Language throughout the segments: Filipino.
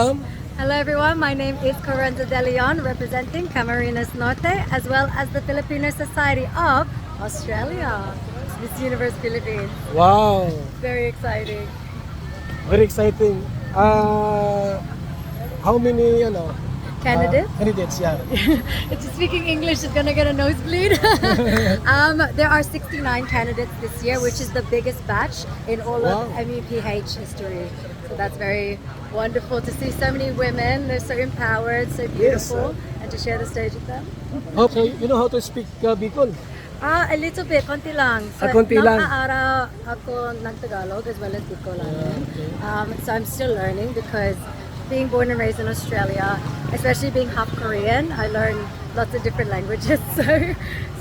Hello everyone, my name is Corenza De Leon, representing Camarines Norte as well as the Filipino Society of Australia. Miss Universe Philippines. Wow, Very exciting. very exciting. How many, Candidates? candidates, yeah. If you're speaking English, is gonna get a nosebleed. There are 69 candidates this year, which is the biggest batch in all of Wow. MEPH history. So that's very wonderful to see so many women. They're so empowered, so Yes, beautiful, and to share the stage with them. So, you know how to speak Bicol? A little bit, konti lang. So, Konti lang. Nakaaraw ako ng Tagalog as well as Bicolanan. So I'm still learning because being born and raised in Australia, especially being half Korean, I learned lots of different languages. So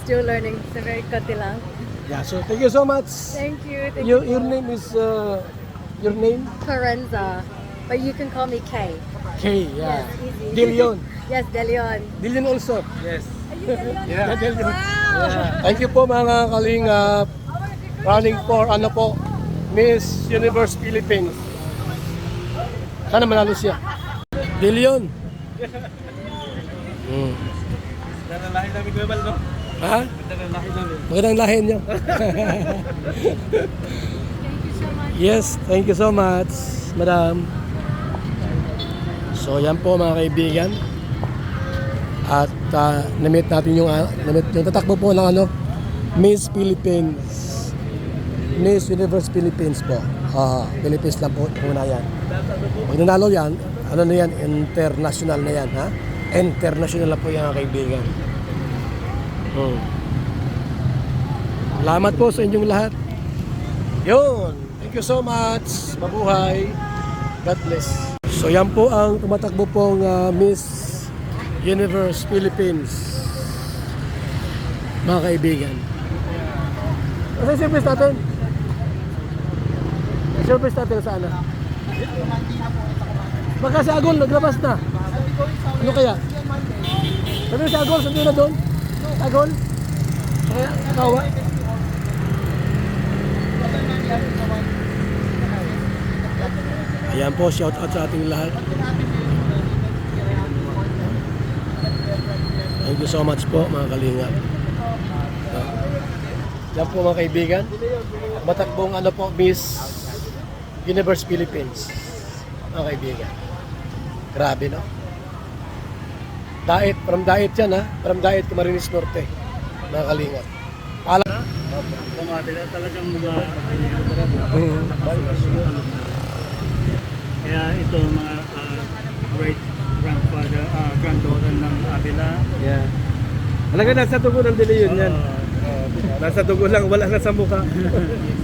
still learning. So very konti lang. Yeah, so thank you so much. Thank you. Thank Your you. name is, your name? Corenza, but you can call me Kay. K, yeah. Yes, easy. De Leon. Yes, De Leon. De Leon also. Yes. Are you De Leon? Yeah, De Leon. Wow. Thank you po mga kalingap. Running for Miss Universe Philippines. Sana manalo siya. De Leon. Ganda ng lahi namin, Kuya Bal, no? Ha? Ganda ng lahi namin. Magandang lahin niyo. Yes, thank you so much, madam. So yan po mga kaibigan. At na-meet natin yung tatakbo po ng Miss Philippines. Miss Universe Philippines po. Philippines lang po muna yan. Pag nanalo yan, ano na yan, international na yan, ha? International na po yan mga kaibigan. Salamat po sa inyong lahat. Yun. Thank you so much. Mabuhay. God bless. So yan po ang tumatakbo pong Miss Universe Philippines. Mga kaibigan. Ano yung service natin? Service natin saan na? Baka si Agol naglabas na. Ano kaya? Sabi si Agol, sabi na doon. Agol? Kaya, kawa? Ayan po, shout out sa ating lahat. Thank you so much po mga kalingap. Yan po mga kaibigan. Matakbong Miss Universe Philippines. Mga kaibigan. Grabe no? Diet, from diet yan ha. From diet Camarines Norte. Mga kalingap. Kumabila talagang mga kaya ito mga great grandfather, granddaughter ng Abila. Yeah. Talaga nasa dugo ng dili yun yan. Nasa dugo lang, wala na sa mukha.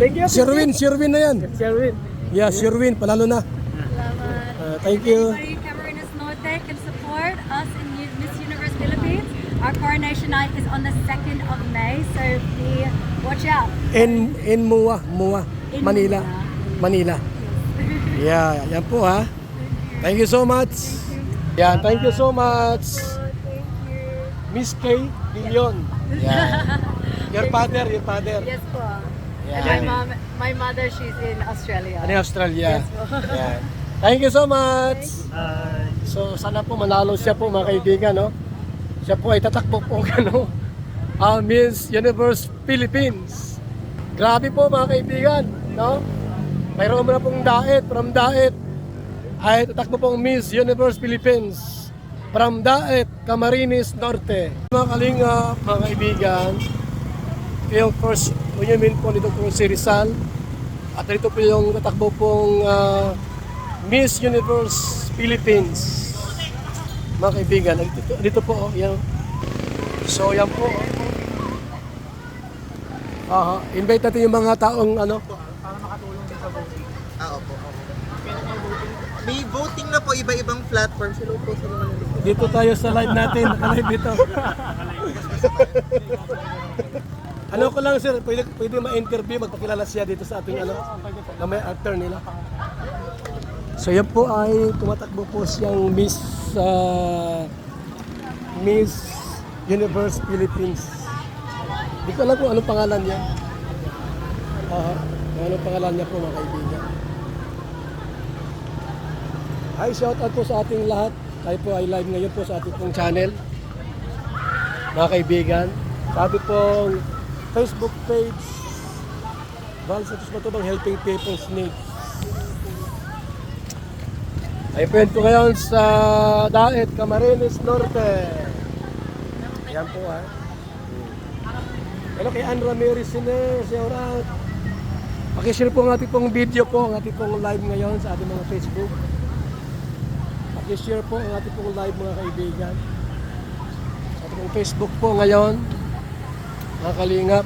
Thank you. Sherwin na yan. Sherwin. Yeah, Sherwin, palalo na. Salamat. Thank you. Anybody Camarines Norte can support us in Miss Universe Philippines. Our coronation night is on the 2nd of May, so watch out. In Mua, In Manila. Manila. Yeah, yan po ha. Thank you so much. Yan, thank you so much. Thank you. Miss K. Leon. Yeah. Your father. Yes po. Yeah. And my mother, she's in Australia. Ano yung Australia? Yes po. Yan. Thank you so much. So sana po manalo siya po mga kaibigan, no? Siya po ay tatakbo po Miss Universe Philippines. Grabe po mga kaibigan, no? Mayroon na pong from Daet ay tatakbo pong Miss Universe Philippines from Daet, Camarines Norte. Mga kalingap, mga kaibigan, yung first union po nito po si Rizal at dito po yung tatakbo pong Miss Universe Philippines. Mga kaibigan, dito po, yan. So yan po. Invite natin yung mga taong Para makatulong din sa voting. Opo. May voting na po, iba-ibang platform. Sila po sila manaligo. dito tayo sa live natin, naka-live dito. Ano ko lang sir, pwede ma-interview, magpakilala siya dito sa ating na may actor nila. So yan po ay tumatakbo po siyang Miss Universe Philippines. Hindi ko alam kung anong pangalan niya. Anong pangalan niya po mga kaibigan. Hi, shout out po sa ating lahat. Tayo po ay live ngayon po sa ating pong channel. Mga kaibigan, sa ating pong Facebook page, Val Santos Matubang Helping People's Needs. Ay po ngayon sa Daet, Camarines Norte. Yan po ha. Hello kay Ann Ramirez Sine, Seorat. Pakishare po ang ating pong video po, ang ating pong live ngayon sa ating mga Facebook. Pakishare po ang ating pong live mga kaibigan. Sa ating pong Facebook po ngayon, mga kalingap.